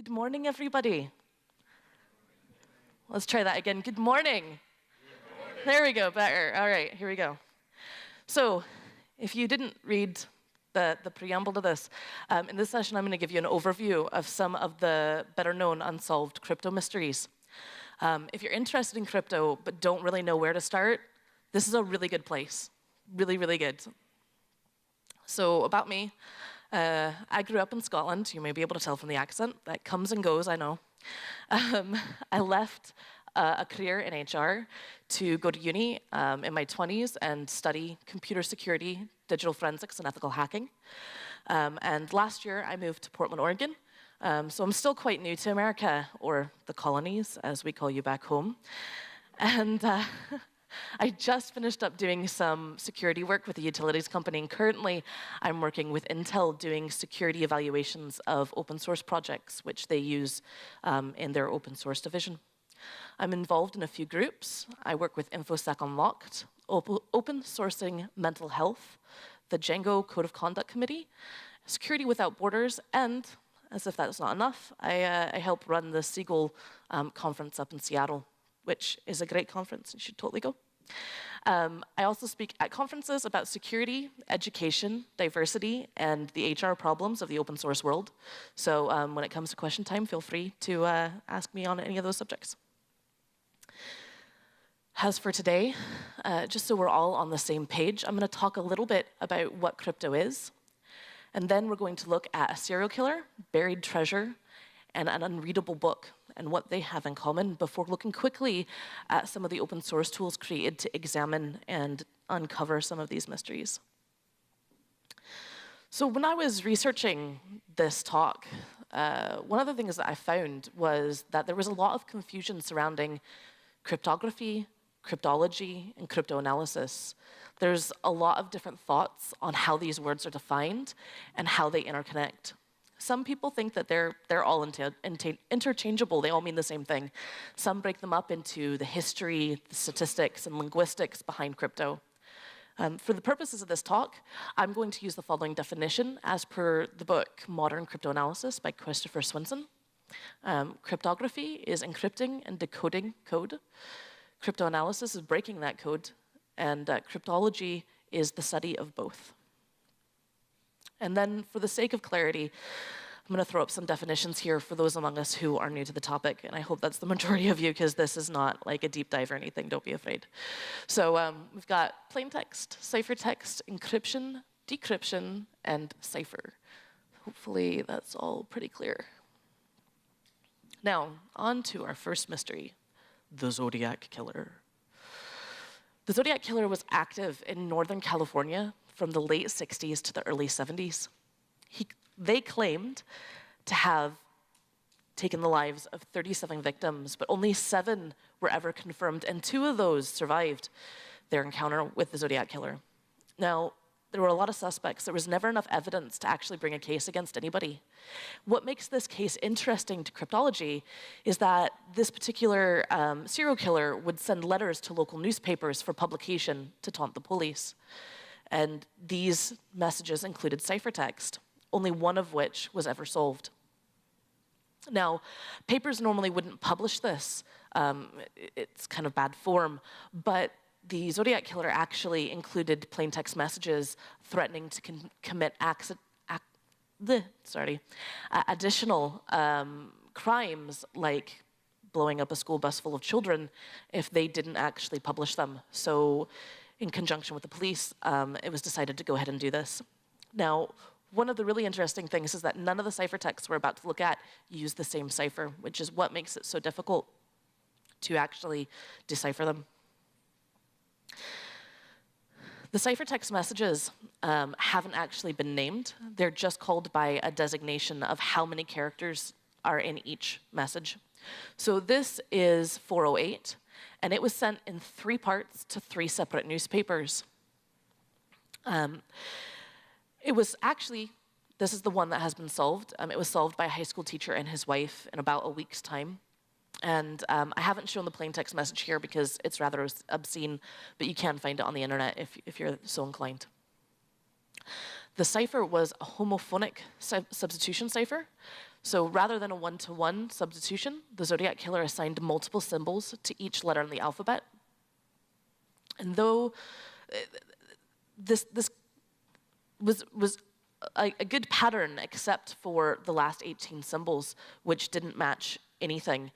Good morning, everybody. Let's try that again. Good morning. Good morning. There we go, better. All right, here we go. So, if you didn't read the preamble to this, in this session I'm going to give you an overview of some of the better-known unsolved crypto mysteries. If you're interested in crypto but don't really know where to start, this is a really good place. Really, really good. So, about me. I grew up in Scotland. You may be able to tell from the accent. That comes and goes, I know. I left a career in HR to go to uni in my 20s and study computer security, digital forensics, and ethical hacking. And last year, I moved to Portland, Oregon. So I'm still quite new to America, or the colonies, as we call you back home. And I just finished up doing some security work with a utilities company, and currently I'm working with Intel doing security evaluations of open source projects, which they use in their open source division. I'm involved in a few groups. I work with Infosec Unlocked, Open Sourcing Mental Health, the Django Code of Conduct Committee, Security Without Borders, and, as if that's not enough, I help run the Siegel conference up in Seattle, which is a great conference. You should totally go. I also speak at conferences about security, education, diversity, and the HR problems of the open source world. So when it comes to question time, feel free to ask me on any of those subjects. As for today, just so we're all on the same page, I'm going to talk a little bit about what crypto is. And then we're going to look at a serial killer, buried treasure, and an unreadable book, and what they have in common before looking quickly at some of the open source tools created to examine and uncover some of these mysteries. So when I was researching this talk, one of the things that I found was that there was a lot of confusion surrounding cryptography, cryptology, and cryptoanalysis. There's a lot of different thoughts on how these words are defined and how they interconnect. Some people think that they're all interchangeable. They all mean the same thing. Some break them up into the history, the statistics, and linguistics behind crypto. For the purposes of this talk, I'm going to use the following definition as per the book Modern Cryptoanalysis by Christopher Swinson. Cryptography is encrypting and decoding code. Cryptoanalysis is breaking that code. And cryptology is the study of both. And then, for the sake of clarity, I'm going to throw up some definitions here for those among us who are new to the topic, and I hope that's the majority of you, because this is not like a deep dive or anything, don't be afraid. So we've got plain text, ciphertext, encryption, decryption, and cipher. Hopefully that's all pretty clear. Now, on to our first mystery, the Zodiac Killer. The Zodiac Killer was active in Northern California from the late 60s to the early 70s. They claimed to have taken the lives of 37 victims, but only 7 were ever confirmed, and 2 of those survived their encounter with the Zodiac Killer. Now, there were a lot of suspects. There was never enough evidence to actually bring a case against anybody. What makes this case interesting to cryptology is that this particular serial killer would send letters to local newspapers for publication to taunt the police. And these messages included ciphertext, only one of which was ever solved. Now, papers normally wouldn't publish this. It's kind of bad form. But the Zodiac Killer actually included plaintext messages threatening to commit additional crimes, like blowing up a school bus full of children, if they didn't actually publish them. So, in conjunction with the police, it was decided to go ahead and do this. Now, one of the really interesting things is that none of the ciphertexts we're about to look at use the same cipher, which is what makes it so difficult to actually decipher them. The ciphertext messages haven't actually been named. They're just called by a designation of how many characters are in each message. So this is 408. And it was sent in 3 parts to 3 separate newspapers. It was actually, this is the one that has been solved. It was solved by a high school teacher and his wife in about a week's time. And I haven't shown the plain text message here because it's rather obscene, but you can find it on the internet if you're so inclined. The cipher was a homophonic substitution cipher. So rather than a one-to-one substitution, the Zodiac Killer assigned multiple symbols to each letter in the alphabet. And though this was a good pattern, except for the last 18 symbols, which didn't match anything.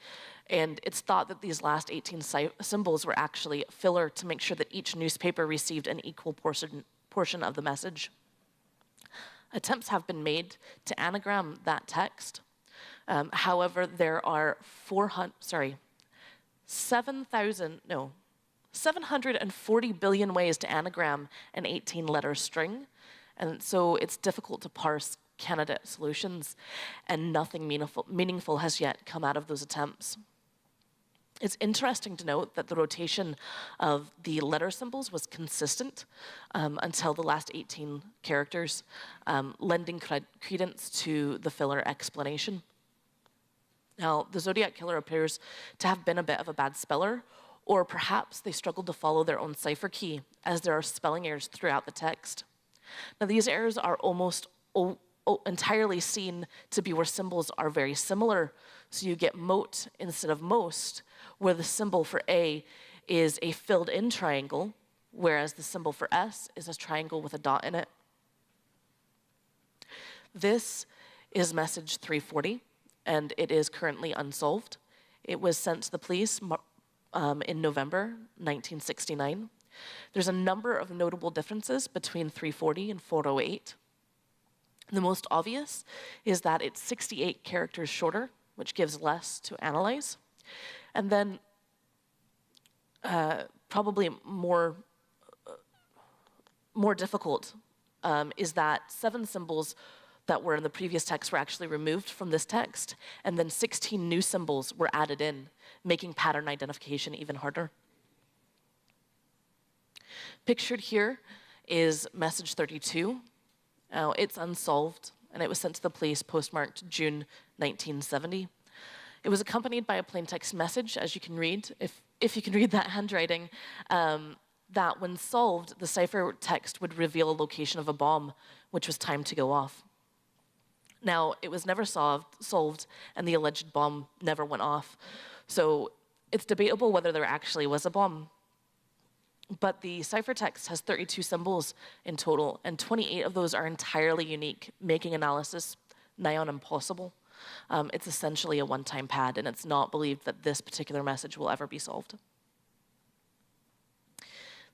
And it's thought that these last 18 symbols were actually filler to make sure that each newspaper received an equal portion of the message. Attempts have been made to anagram that text. However, there are 740 billion ways to anagram an 18-letter string. And so it's difficult to parse candidate solutions, and nothing meaningful has yet come out of those attempts. It's interesting to note that the rotation of the letter symbols was consistent until the last 18 characters, lending credence to the filler explanation. Now, the Zodiac Killer appears to have been a bit of a bad speller, or perhaps they struggled to follow their own cipher key, as there are spelling errors throughout the text. Now, these errors are almost entirely seen to be where symbols are very similar. So you get mote instead of most, where the symbol for A is a filled-in triangle, whereas the symbol for S is a triangle with a dot in it. This is message 340, and it is currently unsolved. It was sent to the police in November 1969. There's a number of notable differences between 340 and 408. The most obvious is that it's 68 characters shorter, which gives less to analyze. And then probably more difficult is that 7 symbols that were in the previous text were actually removed from this text, and then 16 new symbols were added in, making pattern identification even harder. Pictured here is message 32. Now, it's unsolved, and it was sent to the police postmarked June 1970. It was accompanied by a plain text message, as you can read, if you can read that handwriting, that when solved, the cipher text would reveal a location of a bomb, which was timed to go off. Now, it was never solved, and the alleged bomb never went off. So it's debatable whether there actually was a bomb. But the ciphertext has 32 symbols in total, and 28 of those are entirely unique, making analysis nigh on impossible. It's essentially a one-time pad, and it's not believed that this particular message will ever be solved.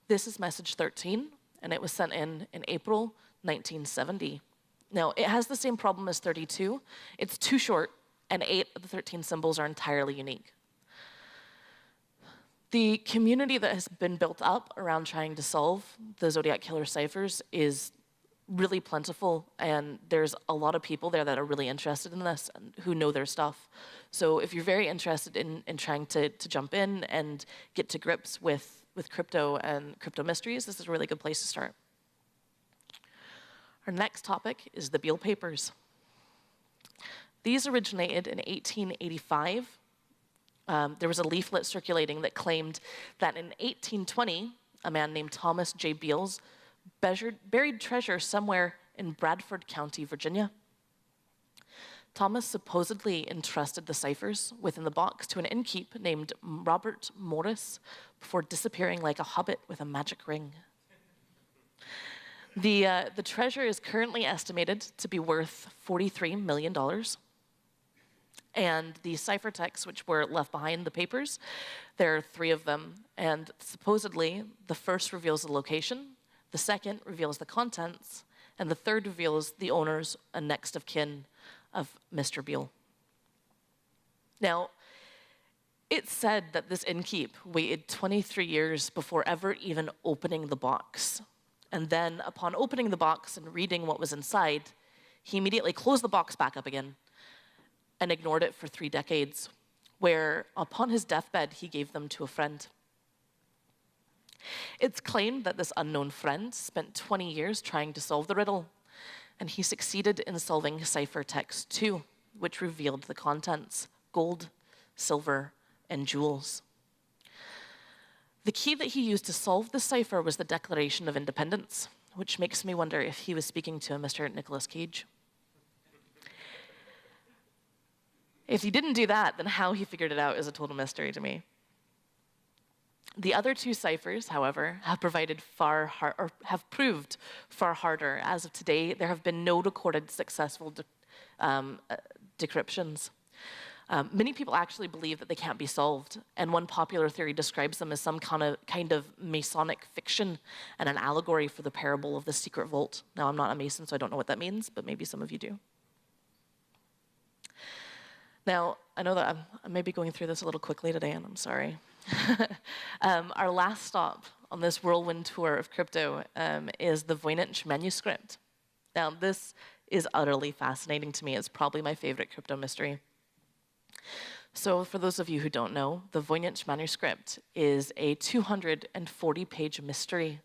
This is message 13, and it was sent in April 1970. Now, it has the same problem as 32. It's too short, and 8 of the 13 symbols are entirely unique. The community that has been built up around trying to solve the Zodiac Killer ciphers is really plentiful, and there's a lot of people there that are really interested in this and who know their stuff. So if you're very interested in trying to jump in and get to grips with crypto and crypto mysteries, this is a really good place to start. Our next topic is the Beale Papers. These originated in 1885. There was a leaflet circulating that claimed that in 1820, a man named Thomas J. Beals buried treasure somewhere in Bradford County, Virginia. Thomas supposedly entrusted the ciphers within the box to an innkeep named Robert Morris before disappearing like a hobbit with a magic ring. The treasure is currently estimated to be worth $43 million. And the ciphertexts which were left behind the papers, there are 3 of them. And supposedly, the first reveals the location, the second reveals the contents, and the third reveals the owners and next of kin of Mr. Beale. Now, it's said that this innkeep waited 23 years before ever even opening the box. And then, upon opening the box and reading what was inside, he immediately closed the box back up again and ignored it for 3 decades, where upon his deathbed, he gave them to a friend. It's claimed that this unknown friend spent 20 years trying to solve the riddle, and he succeeded in solving ciphertext 2, which revealed the contents: gold, silver, and jewels. The key that he used to solve the cipher was the Declaration of Independence, which makes me wonder if he was speaking to a Mr. Nicolas Cage. If he didn't do that, then how he figured it out is a total mystery to me. The other two ciphers, however, have proved far harder. As of today, there have been no recorded successful decryptions. Many people actually believe that they can't be solved, and one popular theory describes them as some kind of Masonic fiction and an allegory for the parable of the secret vault. Now, I'm not a Mason, so I don't know what that means, but maybe some of you do. Now, I know that I may be going through this a little quickly today, and I'm sorry. Our last stop on this whirlwind tour of crypto is the Voynich Manuscript. Now, this is utterly fascinating to me. It's probably my favorite crypto mystery. So for those of you who don't know, the Voynich Manuscript is a 240-page mystery.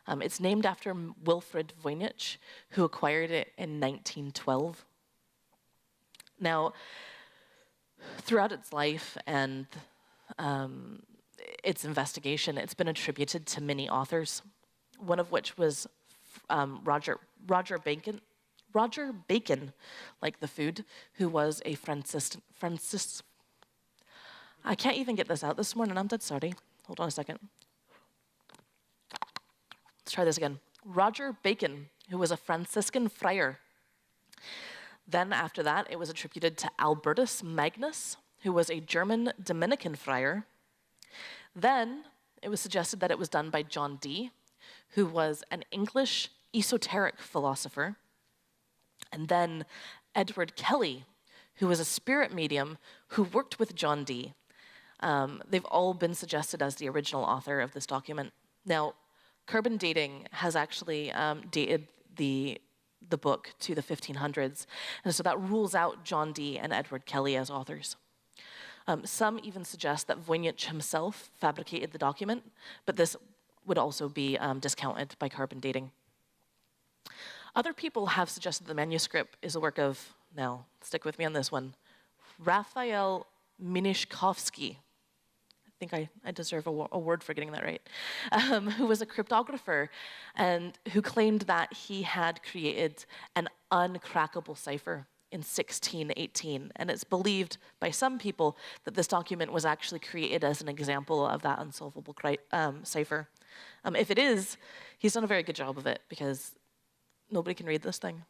It's named after Wilfrid Voynich, who acquired it in 1912. Now, throughout its life and its investigation, it's been attributed to many authors, one of which was Roger Bacon, like the food, who was a I can't even get this out this morning, I'm dead sorry. Hold on a second. Let's try this again. Roger Bacon, who was a Franciscan friar. Then after that, it was attributed to Albertus Magnus, who was a German Dominican friar. Then it was suggested that it was done by John Dee, who was an English esoteric philosopher. And then Edward Kelly, who was a spirit medium who worked with John Dee. They've all been suggested as the original author of this document. Now, carbon dating has actually dated the book to the 1500s, and so that rules out John Dee and Edward Kelly as authors. Some even suggest that Voynich himself fabricated the document, but this would also be discounted by carbon dating. Other people have suggested the manuscript is a work of, now stick with me on this one, Raphael Minish. I think I deserve a word for getting that right, who was a cryptographer and who claimed that he had created an uncrackable cipher in 1618. And it's believed by some people that this document was actually created as an example of that unsolvable cipher. If it is, he's done a very good job of it because nobody can read this thing.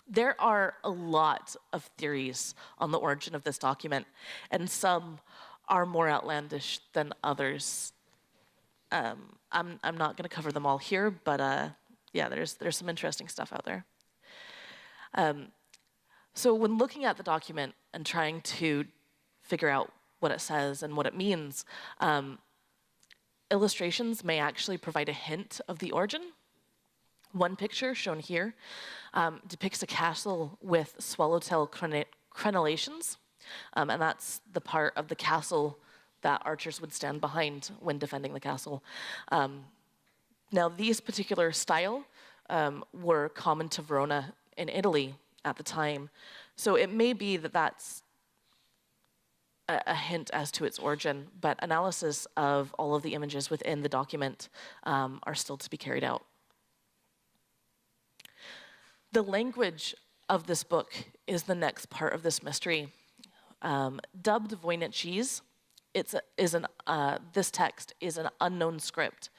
There are a lot of theories on the origin of this document, and some are more outlandish than others. I'm not going to cover them all here, but yeah, there's some interesting stuff out there. So when looking at the document and trying to figure out what it says and what it means, illustrations may actually provide a hint of the origin. One picture shown here depicts a castle with swallowtail crenellations. And that's the part of the castle that archers would stand behind when defending the castle. Now, these particular style were common to Verona in Italy at the time. So it may be that that's a hint as to its origin, but analysis of all of the images within the document are still to be carried out. The language of this book is the next part of this mystery. Dubbed Voynichese, this text is an unknown script,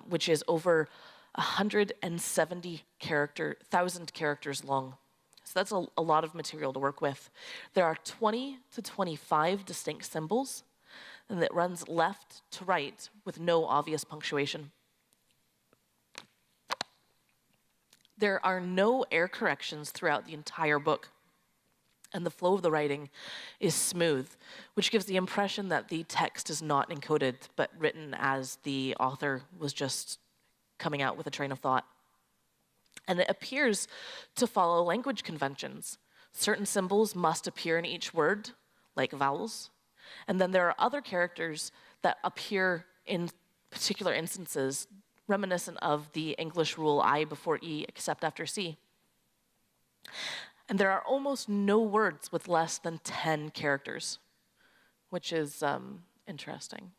which is over 170,000 characters long. So that's a lot of material to work with. There are 20 to 25 distinct symbols, and it runs left to right with no obvious punctuation. There are no error corrections throughout the entire book, and the flow of the writing is smooth, which gives the impression that the text is not encoded, but written as the author was just coming out with a train of thought. And it appears to follow language conventions. Certain symbols must appear in each word, like vowels, and then there are other characters that appear in particular instances, reminiscent of the English rule I before E except after C. And there are almost no words with less than 10 characters, which is interesting.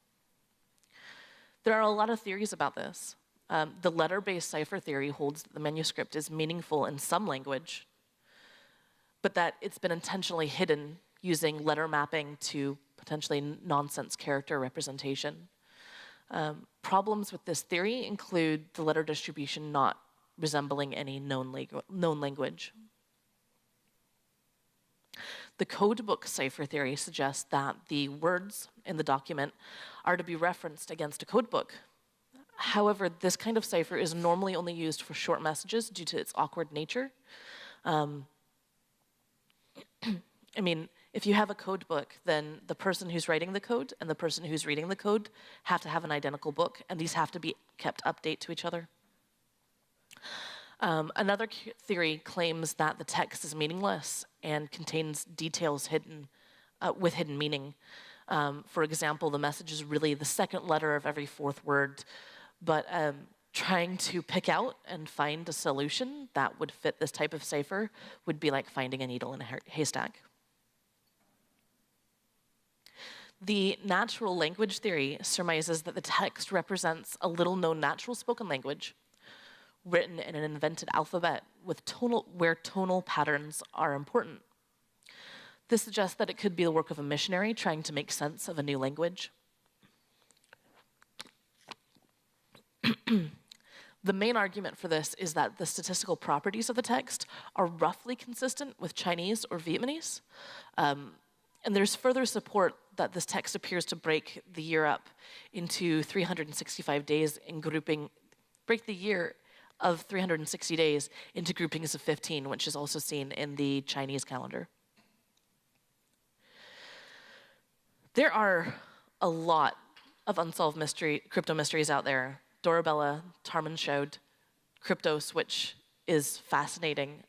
There are a lot of theories about this. The letter-based cipher theory holds that the manuscript is meaningful in some language, but that it's been intentionally hidden using letter mapping to potentially nonsense character representation. Problems with this theory include the letter distribution not resembling any known language. The Codebook cipher theory suggests that the words in the document are to be referenced against a codebook. However, this kind of cipher is normally only used for short messages due to its awkward nature. I mean, if you have a code book, then the person who's writing the code and the person who's reading the code have to have an identical book, and these have to be kept update to each other. Another theory claims that the text is meaningless and contains details hidden with hidden meaning. For example, the message is really the second letter of every fourth word, but trying to pick out and find a solution that would fit this type of cipher would be like finding a needle in a haystack. The natural language theory surmises that the text represents a little-known natural spoken language written in an invented alphabet with where tonal patterns are important. This suggests that it could be the work of a missionary trying to make sense of a new language. The main argument for this is that the statistical properties of the text are roughly consistent with Chinese or Vietnamese. And there's further support that this text appears to break the year up into 365 days in break the year of 360 days into groupings of 15, which is also seen in the Chinese calendar. There are a lot of unsolved crypto mysteries out there. Dorabella, Tarman showed, Cryptos, which is fascinating.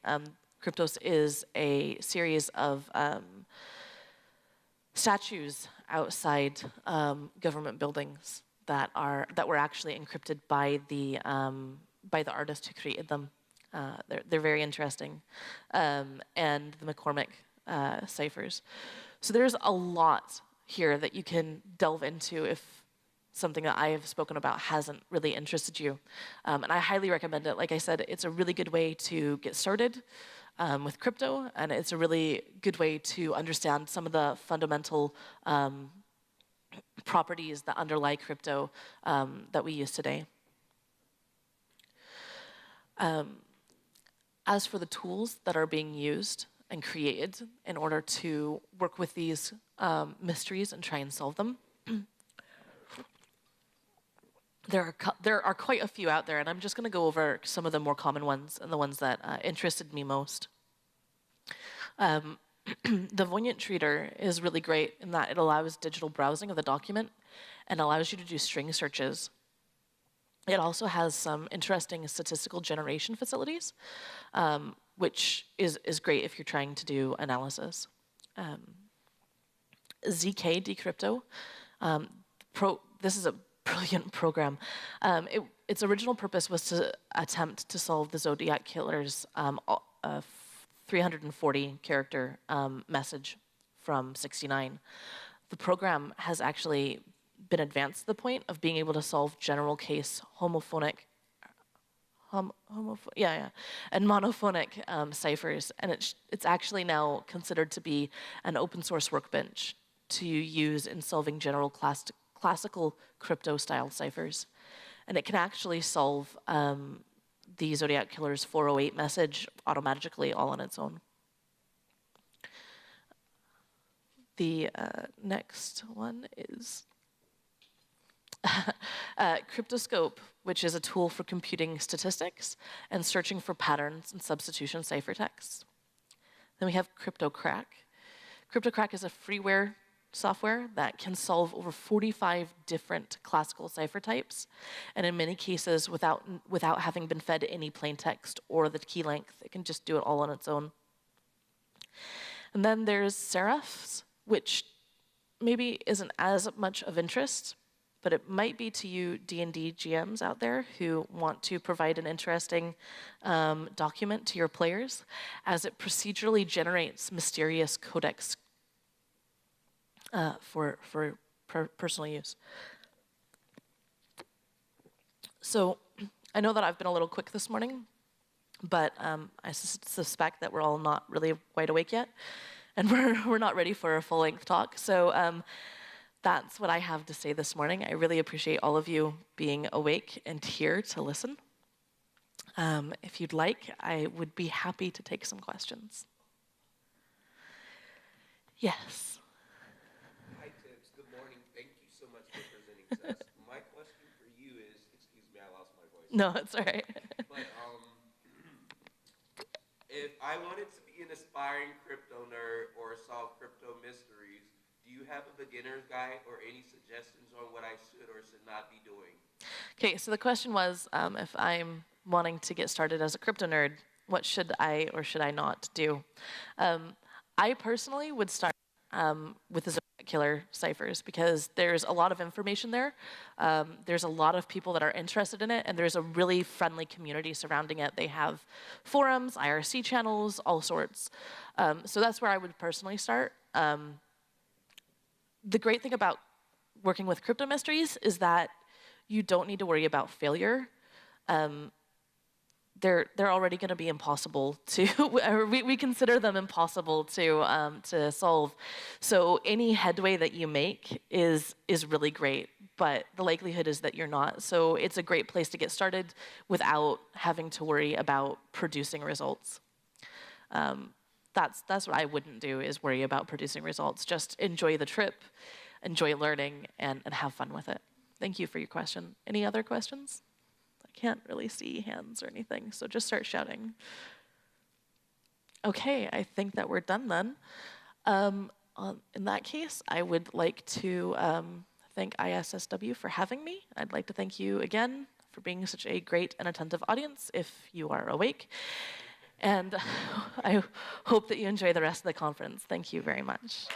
Cryptos is a series of statues outside government buildings that were actually encrypted by the artist who created them. They're very interesting, and the McCormick ciphers. So there's a lot here that you can delve into if something that I have spoken about hasn't really interested you. And I highly recommend it. Like I said, it's a really good way to get started with crypto, and it's a really good way to understand some of the fundamental properties that underlie crypto that we use today. As for the tools that are being used and created in order to work with these mysteries and try and solve them, there are quite a few out there, and I'm just going to go over some of the more common ones and the ones that interested me most. The Voynich reader is really great in that it allows digital browsing of the document and allows you to do string searches. It also has some interesting statistical generation facilities, which is great if you're trying to do analysis. ZK Decrypto, this is a brilliant program. Its original purpose was to attempt to solve the Zodiac Killer's 340 character message from 69. The program has actually been advanced to the point of being able to solve general case homophonic and monophonic ciphers, and it's actually now considered to be an open source workbench to use in solving general classical crypto-style ciphers. And it can actually solve the Zodiac Killer's 408 message automatically all on its own. The next one is Cryptoscope, which is a tool for computing statistics and searching for patterns in substitution ciphertexts. Then we have CryptoCrack. CryptoCrack is a freeware software that can solve over 45 different classical cipher types, and in many cases without having been fed any plain text or the key length. It can just do it all on its own. And then there's Seraphs, which maybe isn't as much of interest, but it might be to you D&D GMs out there who want to provide an interesting document to your players, as it procedurally generates mysterious codex for personal use. So I know that I've been a little quick this morning, but I suspect that we're all not really wide awake yet, and we're not ready for a full-length talk. So that's what I have to say this morning. I really appreciate all of you being awake and here to listen. If you'd like, I would be happy to take some questions. Yes. Hi, Tibbs. Good morning. Thank you so much for presenting to us. My question for you is, excuse me, I lost my voice. No, it's all right. But if I wanted to be an aspiring crypto nerd or solve crypto mysteries, do you have a beginner's guide or any suggestions on what I should or should not be doing? Okay, so the question was, if I'm wanting to get started as a crypto nerd, what should I or should I not do? I personally would start with the Zodiac Killer ciphers because there's a lot of information there. There's a lot of people that are interested in it, and there's a really friendly community surrounding it. They have forums, IRC channels, all sorts. So that's where I would personally start. The great thing about working with crypto mysteries is that you don't need to worry about failure. They're already going to be impossible to, or we consider them impossible to solve. So any headway that you make is really great, but the likelihood is that you're not. So it's a great place to get started without having to worry about producing results. That's what I wouldn't do, is worry about producing results. Just enjoy the trip, enjoy learning, and have fun with it. Thank you for your question. Any other questions? I can't really see hands or anything, so just start shouting. Okay, I think that we're done then. In that case, I would like to thank ISSW for having me. I'd like to thank you again for being such a great and attentive audience, if you are awake. And I hope that you enjoy the rest of the conference. Thank you very much.